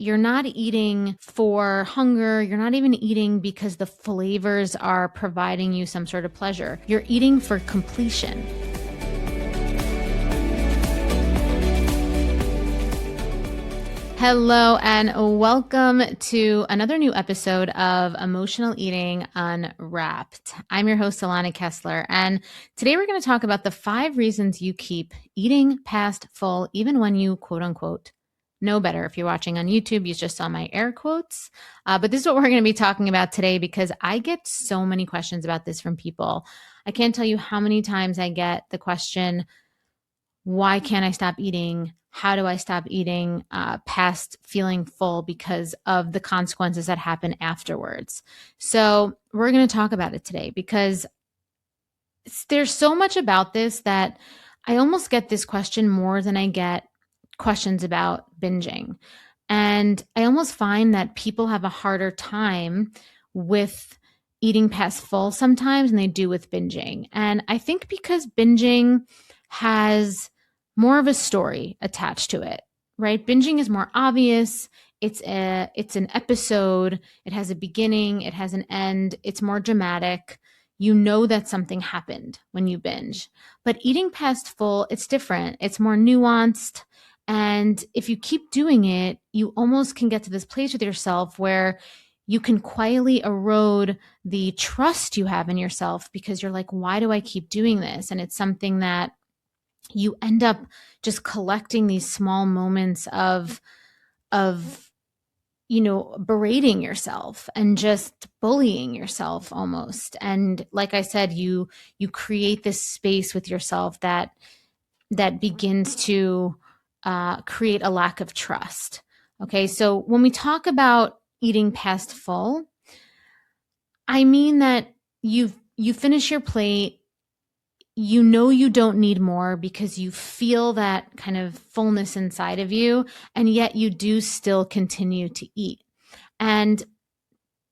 you're not eating for hunger. You're not even eating because the flavors are providing you some sort of pleasure. You're eating for completion. Hello and welcome to another new episode of Emotional Eating Unwrapped. I'm your host, Alana Kessler, and today we're going to talk about the 5 reasons you keep eating past full, even when you quote unquote know better. If you're watching on YouTube, you just saw my air quotes. But this is what we're going to be talking about today because I get so many questions about this from people. I can't tell you how many times I get the question, why can't I stop eating? How do I stop eating past feeling full because of the consequences that happen afterwards? So we're going to talk about it today because there's so much about this that I almost get this question more than I get questions about binging. And I almost find that people have a harder time with eating past full sometimes than they do with binging. And I think because binging has more of a story attached to it, right? Binging is more obvious. It's an episode. It has a beginning, it has an end. It's more dramatic. You know that something happened when you binge. But eating past full, it's different. It's more nuanced. And if you keep doing it, you almost can get to this place with yourself where you can quietly erode the trust you have in yourself because you're like, why do I keep doing this? And it's something that you end up just collecting these small moments of berating yourself and just bullying yourself almost. And like I said, you create this space with yourself that begins to create a lack of trust. Okay, so when we talk about eating past full, I mean that you finish your plate, you know you don't need more because you feel that kind of fullness inside of you, and yet you do still continue to eat. And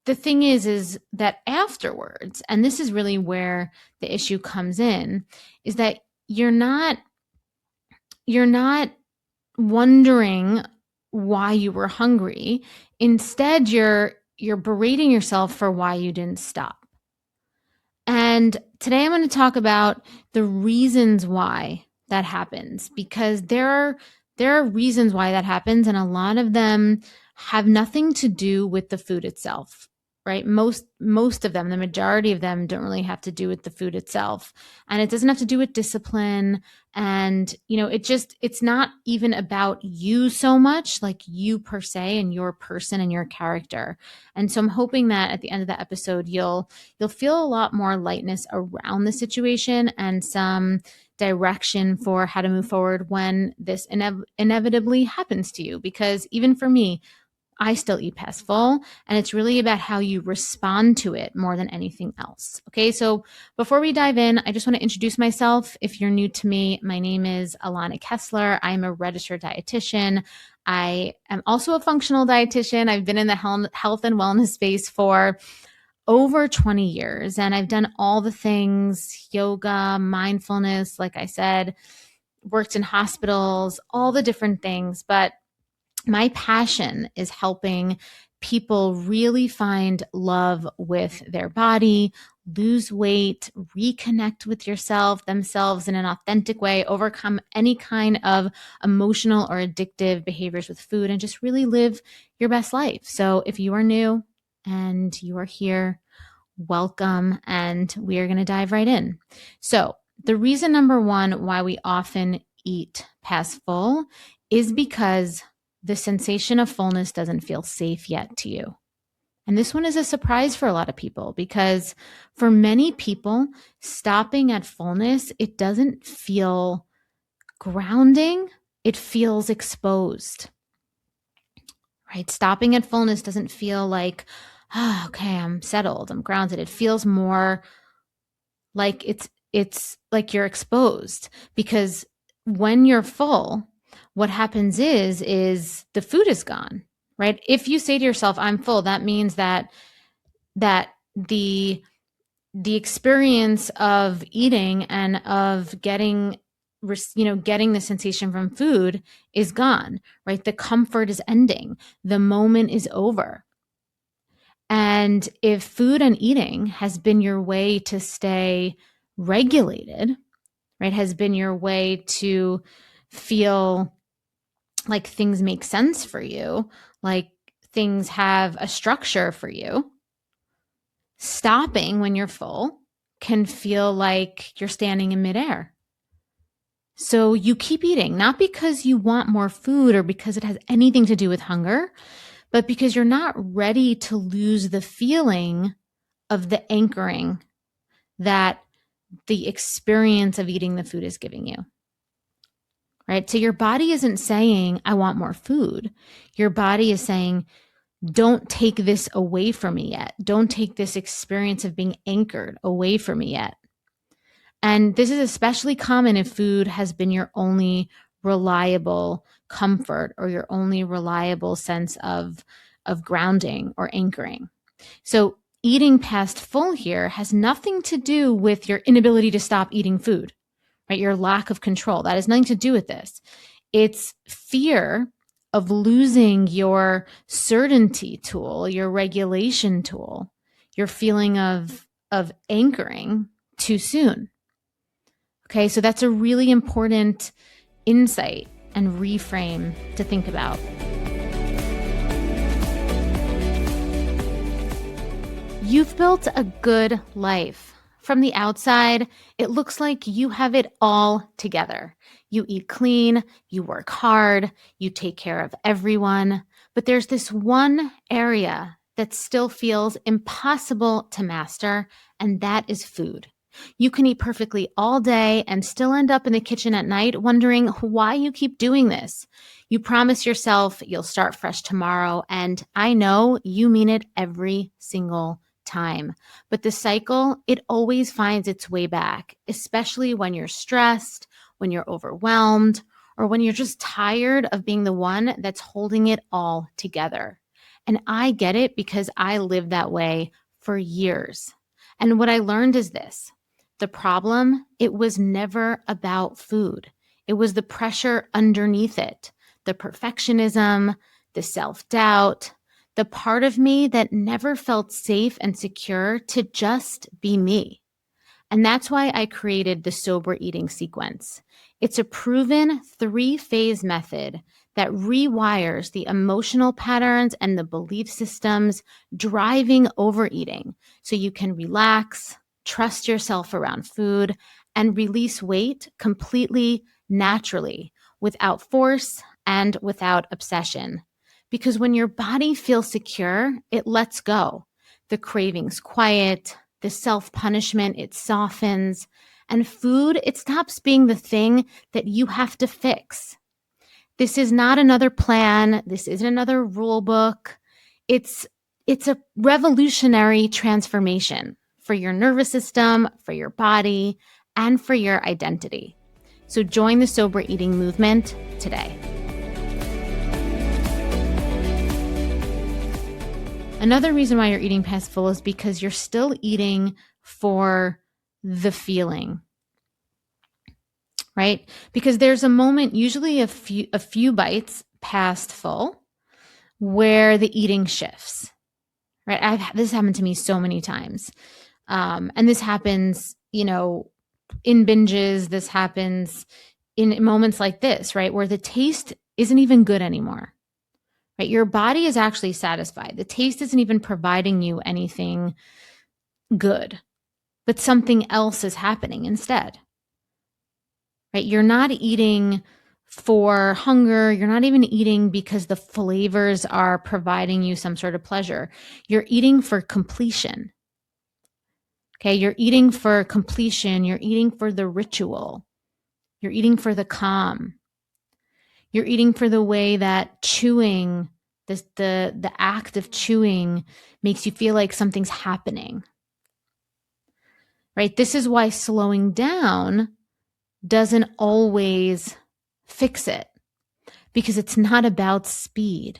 the thing is that afterwards, and this is really where the issue comes in, is that you're not wondering why you were hungry. Instead, you're berating yourself for why you didn't stop. And today I'm going to talk about the reasons why that happens, because there are reasons why that happens, and a lot of them have nothing to do with the food itself, right? Most of them, the majority of them, don't really have to do with the food itself, and it doesn't have to do with discipline. And it's not even about you so much, like you per se and your person and your character. And so I'm hoping that at the end of the episode you'll feel a lot more lightness around the situation and some direction for how to move forward when this inevitably happens to you. Because even for me, I still eat past full, and it's really about how you respond to it more than anything else. Okay, so before we dive in, I just want to introduce myself. If you're new to me, my name is Alana Kessler. I'm a registered dietitian. I am also a functional dietitian. I've been in the health and wellness space for over 20 years, and I've done all the things: yoga, mindfulness, like I said, worked in hospitals, all the different things. But my passion is helping people really find love with their body, lose weight, reconnect with themselves in an authentic way, overcome any kind of emotional or addictive behaviors with food, and just really live your best life. So if you are new and you are here, welcome, and we are going to dive right in. So the reason number 1 why we often eat past full is because the sensation of fullness doesn't feel safe yet to you. And this one is a surprise for a lot of people because for many people, stopping at fullness, it doesn't feel grounding. It feels exposed, right? Stopping at fullness doesn't feel like, oh, okay, I'm settled, I'm grounded. It feels more like it's like you're exposed, because when you're full, what happens is the food is gone, right? If you say to yourself, I'm full, that means that the experience of eating and of getting getting the sensation from food is gone, right? The comfort is ending. The moment is over. And if food and eating has been your way to stay regulated, right, has been your way to feel like things make sense for you, like things have a structure for you, stopping when you're full can feel like you're standing in midair. So you keep eating, not because you want more food or because it has anything to do with hunger, but because you're not ready to lose the feeling of the anchoring that the experience of eating the food is giving you. Right? So your body isn't saying, I want more food. Your body is saying, don't take this away from me yet. Don't take this experience of being anchored away from me yet. And this is especially common if food has been your only reliable comfort or your only reliable sense of grounding or anchoring. So eating past full here has nothing to do with your inability to stop eating food, right? Your lack of control. That has nothing to do with this. It's fear of losing your certainty tool, your regulation tool, your feeling of anchoring too soon. Okay, so that's a really important insight and reframe to think about. You've built a good life. From the outside, it looks like you have it all together. You eat clean, you work hard, you take care of everyone, but there's this one area that still feels impossible to master, and that is food. You can eat perfectly all day and still end up in the kitchen at night wondering why you keep doing this. You promise yourself you'll start fresh tomorrow, and I know you mean it every single time. But the cycle, it always finds its way back, especially when you're stressed, when you're overwhelmed, or when you're just tired of being the one that's holding it all together. And I get it because I lived that way for years. And what I learned is this. The problem, it was never about food. It was the pressure underneath it, the perfectionism, the self-doubt, the part of me that never felt safe and secure to just be me. And that's why I created the sober eating sequence. It's a proven 3-phase method that rewires the emotional patterns and the belief systems driving overeating so you can relax, trust yourself around food, and release weight completely naturally, without force and without obsession. Because when your body feels secure, it lets go. The cravings quiet, the self-punishment, it softens, and food, it stops being the thing that you have to fix. This is not another plan. This isn't another rule book. It's a revolutionary transformation for your nervous system, for your body, and for your identity. So join the sober eating movement today. Another reason why you're eating past full is because you're still eating for the feeling, right? Because there's a moment, usually a few bites past full, where the eating shifts, right? This happened to me so many times. And this happens, in binges. This happens in moments like this, right? Where the taste isn't even good anymore. Right? Your body is actually satisfied. The taste isn't even providing you anything good, but something else is happening instead. Right? You're not eating for hunger. You're not even eating because the flavors are providing you some sort of pleasure. You're eating for completion. Okay? You're eating for completion. You're eating for the ritual. You're eating for the calm. You're eating for the way that chewing, the act of chewing makes you feel like something's happening, right? This is why slowing down doesn't always fix it, because it's not about speed,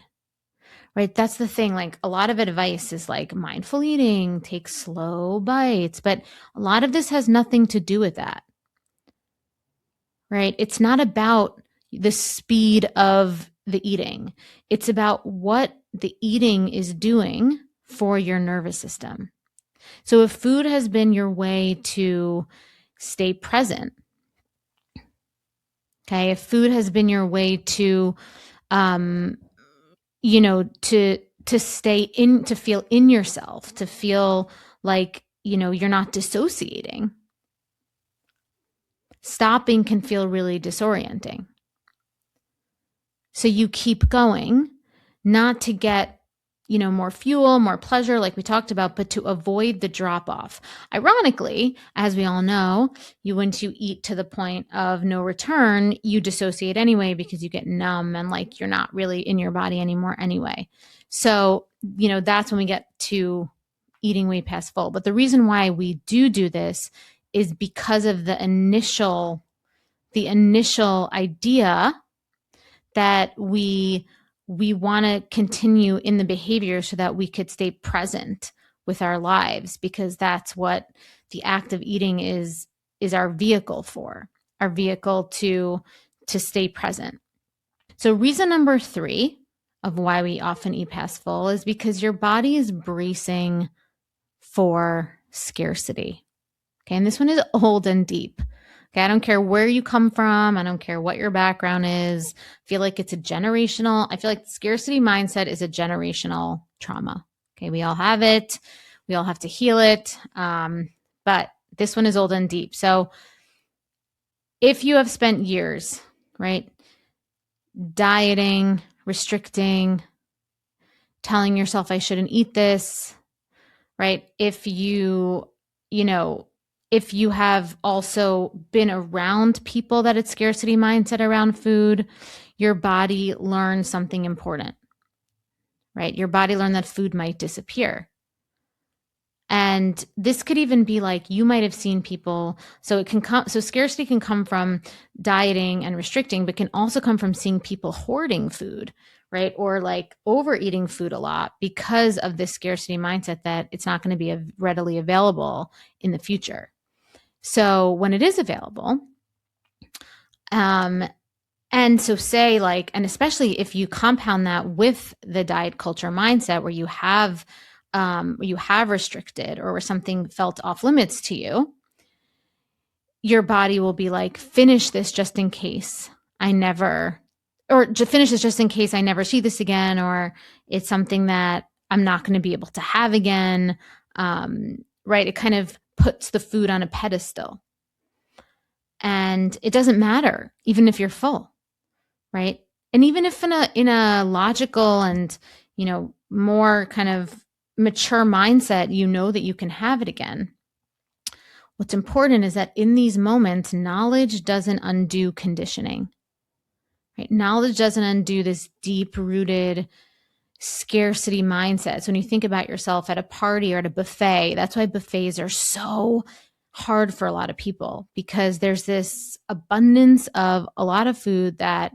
right? That's the thing. Like, a lot of advice is like mindful eating, take slow bites, but a lot of this has nothing to do with that. right? It's not about the speed of the eating. It's about what the eating is doing for your nervous system. So if food has been your way to stay present, okay, if food has been your way to, um, to stay in, to feel in yourself, to feel like, you're not dissociating, stopping can feel really disorienting. So you keep going, not to get, more fuel, more pleasure, like we talked about, but to avoid the drop off. Ironically, as we all know, once you eat to the point of no return, you dissociate anyway because you get numb and like you're not really in your body anymore anyway. So, that's when we get to eating way past full. But the reason why we do this is because of the initial idea that we want to continue in the behavior so that we could stay present with our lives, because that's what the act of eating is our vehicle for, our vehicle to stay present. So reason number 3 of why we often eat past full is because your body is bracing for scarcity. Okay, and this one is old and deep. Okay, I don't care where you come from. I don't care what your background is. I feel like it's a generational, I feel like scarcity mindset is a generational trauma. Okay, we all have it. We all have to heal it. But this one is old and deep. So if you have spent years, right, dieting, restricting, telling yourself I shouldn't eat this, right? If if you have also been around people that it's scarcity mindset around food, your body learns something important, right? Your body learned that food might disappear. And this could even be like, you might have seen people, so scarcity can come from dieting and restricting, but can also come from seeing people hoarding food, right? Or like overeating food a lot because of this scarcity mindset that it's not going to be readily available in the future. So when it is available, and so say like, and especially if you compound that with the diet culture mindset where you have restricted or where something felt off limits to you, your body will be like, finish this just in case I never, or to finish this just in case I never see this again, or it's something that I'm not going to be able to have again. Right? It kind of puts the food on a pedestal. And it doesn't matter, even if you're full, right? And even if in a logical and, more kind of mature mindset, that you can have it again. What's important is that in these moments, knowledge doesn't undo conditioning, right? Knowledge doesn't undo this deep-rooted scarcity mindset. So when you think about yourself at a party or at a buffet, that's why buffets are so hard for a lot of people, because there's this abundance of a lot of food that,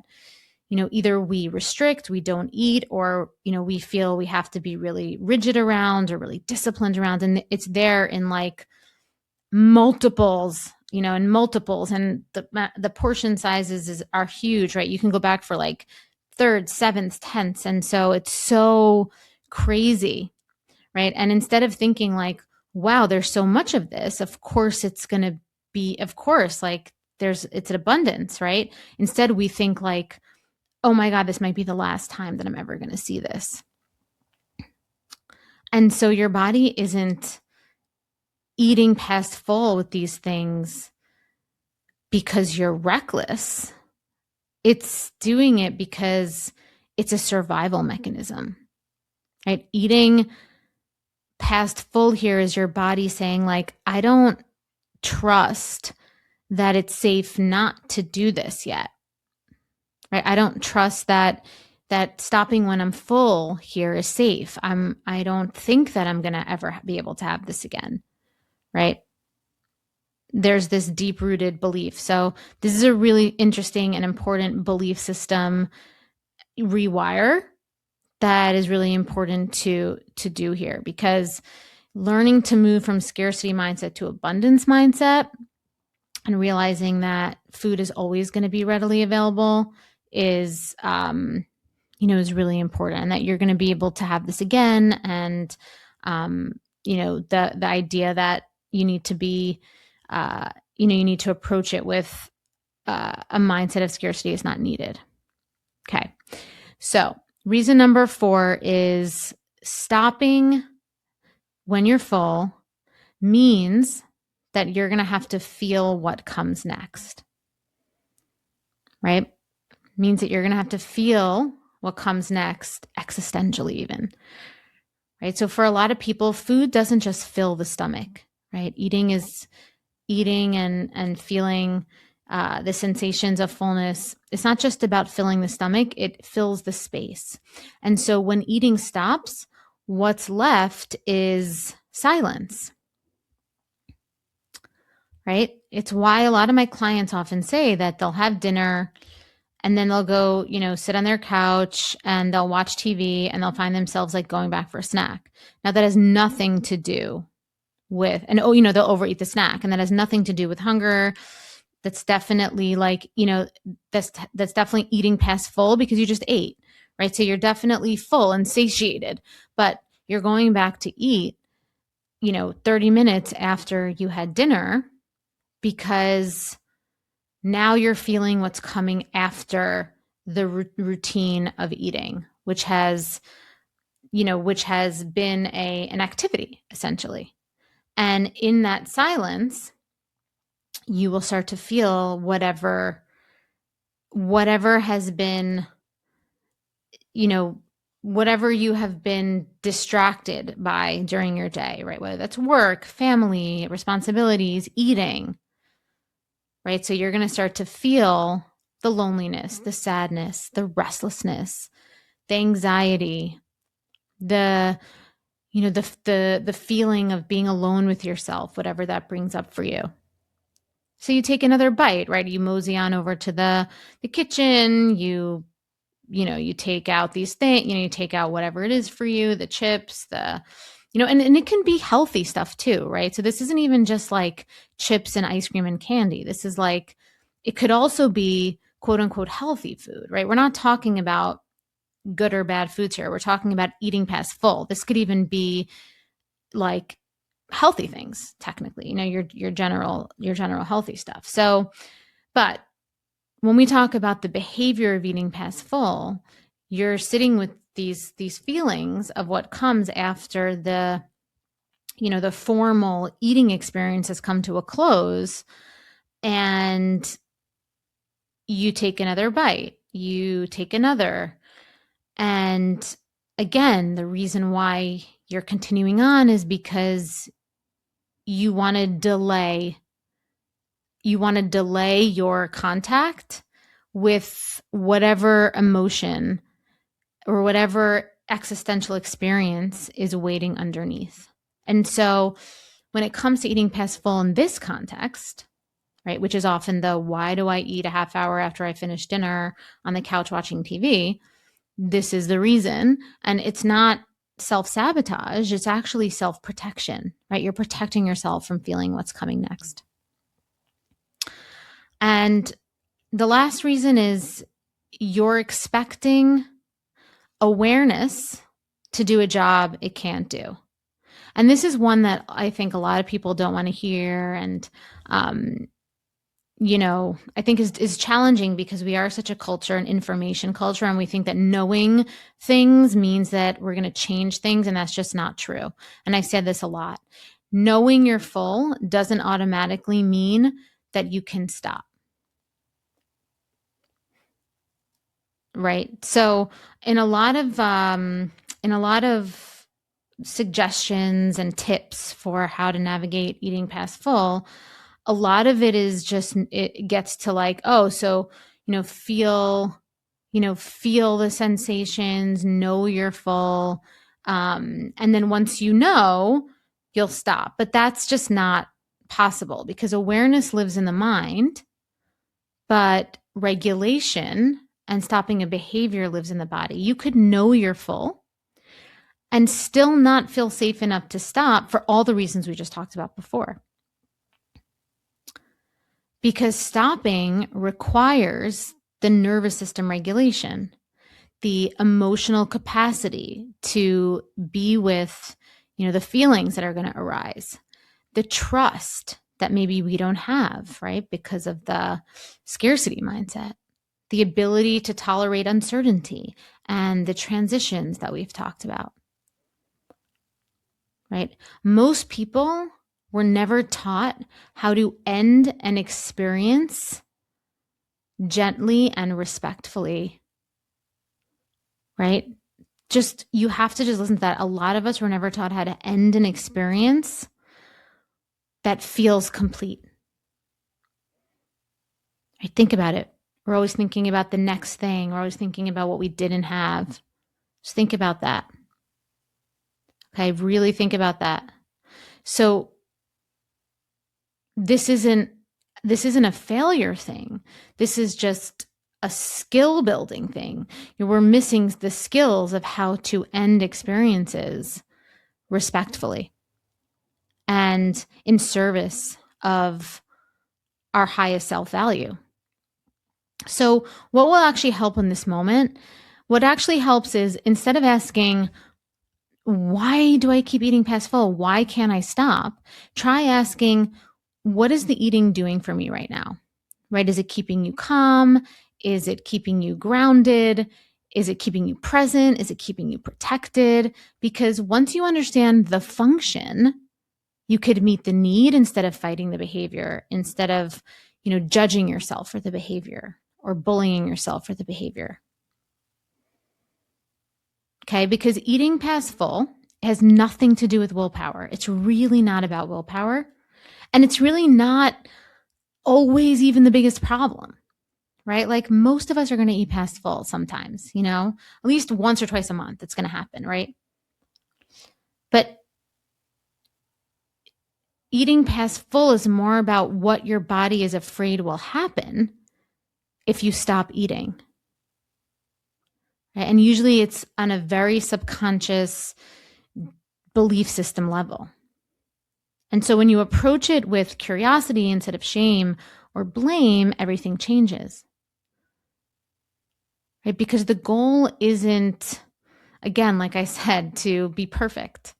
either we restrict, we don't eat, or, we feel we have to be really rigid around or really disciplined around. And it's there in like multiples, and the portion sizes are huge, right? You can go back for like thirds, sevenths, tenths. And so it's so crazy, right? And instead of thinking like, wow, there's so much of this, of course it's going to be, of course, like it's an abundance, right? Instead we think like, oh my God, this might be the last time that I'm ever going to see this. And so your body isn't eating past full with these things because you're reckless. It's doing it because it's a survival mechanism, right? Eating past full here is your body saying like, I don't trust that it's safe not to do this yet, right? I don't trust that stopping when I'm full here is safe. I don't think that I'm going to ever be able to have this again, right? There's this deep-rooted belief. So this is a really interesting and important belief system rewire that is really important to do here, because learning to move from scarcity mindset to abundance mindset and realizing that food is always going to be readily available is, is really important, and that you're going to be able to have this again. And, the idea that you need to be, you need to approach it with a mindset of scarcity is not needed. Okay. So reason number 4 is stopping when you're full means that you're going to have to feel what comes next, right? Means that you're going to have to feel what comes next existentially even, right? So for a lot of people, food doesn't just fill the stomach, right? Eating is eating and feeling the sensations of fullness. It's not just about filling the stomach, it fills the space. And so when eating stops, what's left is silence, right? It's why a lot of my clients often say that they'll have dinner and then they'll go, sit on their couch and they'll watch TV and they'll find themselves like going back for a snack. Now that has nothing to do with, and they'll overeat the snack, and that has nothing to do with hunger. That's definitely like, that's definitely eating past full because you just ate, right? So you're definitely full and satiated, but you're going back to eat, 30 minutes after you had dinner because now you're feeling what's coming after the routine of eating, which has been an activity essentially. And in that silence, you will start to feel whatever has been, whatever you have been distracted by during your day, right? Whether that's work, family, responsibilities, eating, right? So you're going to start to feel the loneliness, the sadness, the restlessness, the anxiety, the feeling of being alone with yourself, whatever that brings up for you. So you take another bite, right? You mosey on over to the kitchen, you take out these things, you take out whatever it is for you, the chips, and it can be healthy stuff too, right? So this isn't even just like chips and ice cream and candy. This is like, it could also be quote unquote healthy food, right? We're not talking about good or bad foods here. We're talking about eating past full. This could even be like healthy things, technically, your general healthy stuff. So, but when we talk about the behavior of eating past full, you're sitting with these feelings of what comes after the formal eating experience has come to a close, and you take another bite, you take another, and again, the reason why you're continuing on is because you want to delay your contact with whatever emotion or whatever existential experience is waiting underneath. And so when it comes to eating past full in this context, right, which is often the why do I eat a half hour after I finish dinner on the couch watching TV? This is the reason. And it's not self-sabotage, it's actually self-protection, right? You're protecting yourself from feeling what's coming next. And the last reason is you're expecting awareness to do a job it can't do. And this is one that I think a lot of people don't want to hear. And, I think is challenging because we are such a culture, an information culture, and we think that knowing things means that we're going to change things. And that's just not true. And I've said this a lot. Knowing you're full doesn't automatically mean that you can stop. Right. So in a lot of suggestions and tips for how to navigate eating past full, a lot of it is just, it gets to like, oh, so, feel the sensations, know you're full. And then once you'll stop. But that's just not possible because awareness lives in the mind, but regulation and stopping a behavior lives in the body. You could know you're full and still not feel safe enough to stop for all the reasons we just talked about before. because stopping requires the nervous system regulation, the emotional capacity to be with, the feelings that are going to arise, the trust that maybe we don't have, right? Because of the scarcity mindset, the ability to tolerate uncertainty and the transitions that we've talked about, right? Most people were never taught how to end an experience gently and respectfully, right? You have to just listen to that. A lot of us were never taught how to end an experience that feels complete. Right? Think about it. We're always thinking about the next thing. We're always thinking about what we didn't have. Just think about that. Okay, really think about that. So this isn't a failure thing. This is just a skill building thing. We're missing the skills of how to end experiences respectfully and in service of our highest self-value. So what will actually help in this moment? What actually helps is, instead of asking, why do I keep eating past full? Why can't I stop? Try asking, what is the eating doing for me right now? Right? Is it keeping you calm? Is it keeping you grounded? Is it keeping you present? Is it keeping you protected? Because once you understand the function, you could meet the need instead of fighting the behavior, instead of, judging yourself for the behavior or bullying yourself for the behavior. Okay, because eating past full has nothing to do with willpower. It's really not about willpower. And it's really not always even the biggest problem, right? Like, most of us are going to eat past full sometimes, at least once or twice a month. It's going to happen, right? But eating past full is more about what your body is afraid will happen if you stop eating. Right? And usually it's on a very subconscious belief system level. And so when you approach it with curiosity instead of shame or blame, everything changes. Right? Because the goal isn't, again, like I said, to be perfect.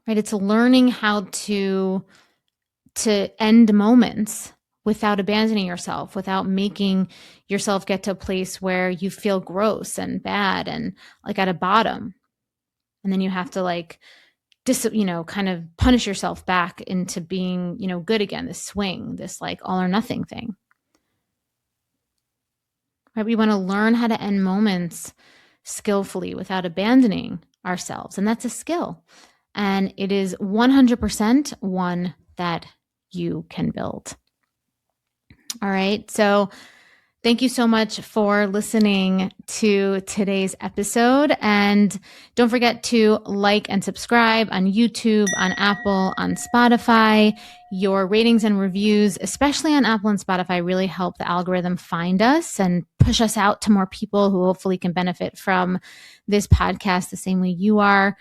Right? It's learning how to end moments without abandoning yourself, without making yourself get to a place where you feel gross and bad and like at a bottom. And then you have to kind of punish yourself back into being, good again, this swing, this like all or nothing thing. Right? We want to learn how to end moments skillfully without abandoning ourselves. And that's a skill. And it is 100% one that you can build. All right. So thank you so much for listening to today's episode. And don't forget to like and subscribe on YouTube, on Apple, on Spotify. Your ratings and reviews, especially on Apple and Spotify, really help the algorithm find us and push us out to more people who hopefully can benefit from this podcast the same way you are.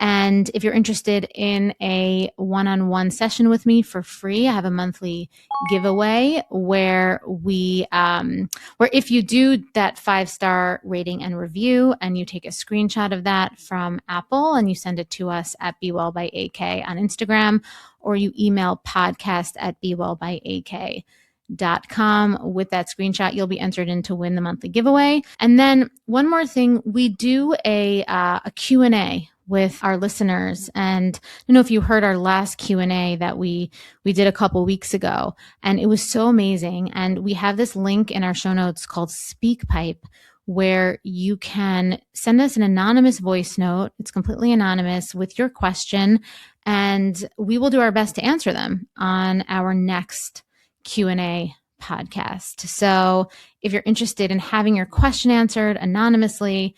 And if you're interested in a one-on-one session with me for free, I have a monthly giveaway where where if you do that 5-star rating and review and you take a screenshot of that from Apple and you send it to us at BeWellByAK on Instagram, or you email podcast@BeWellByAK.com with that screenshot, you'll be entered in to win the monthly giveaway. And then one more thing, we do a Q&A with our listeners. And I don't know if you heard our last Q&A that we did a couple weeks ago, and it was so amazing. And we have this link in our show notes called SpeakPipe, where you can send us an anonymous voice note. It's completely anonymous with your question, and we will do our best to answer them on our next Q&A podcast. So if you're interested in having your question answered anonymously,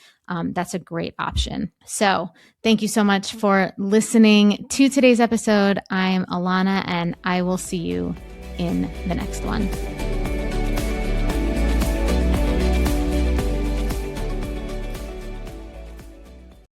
that's a great option. So thank you so much for listening to today's episode. I'm Alana, and I will see you in the next one.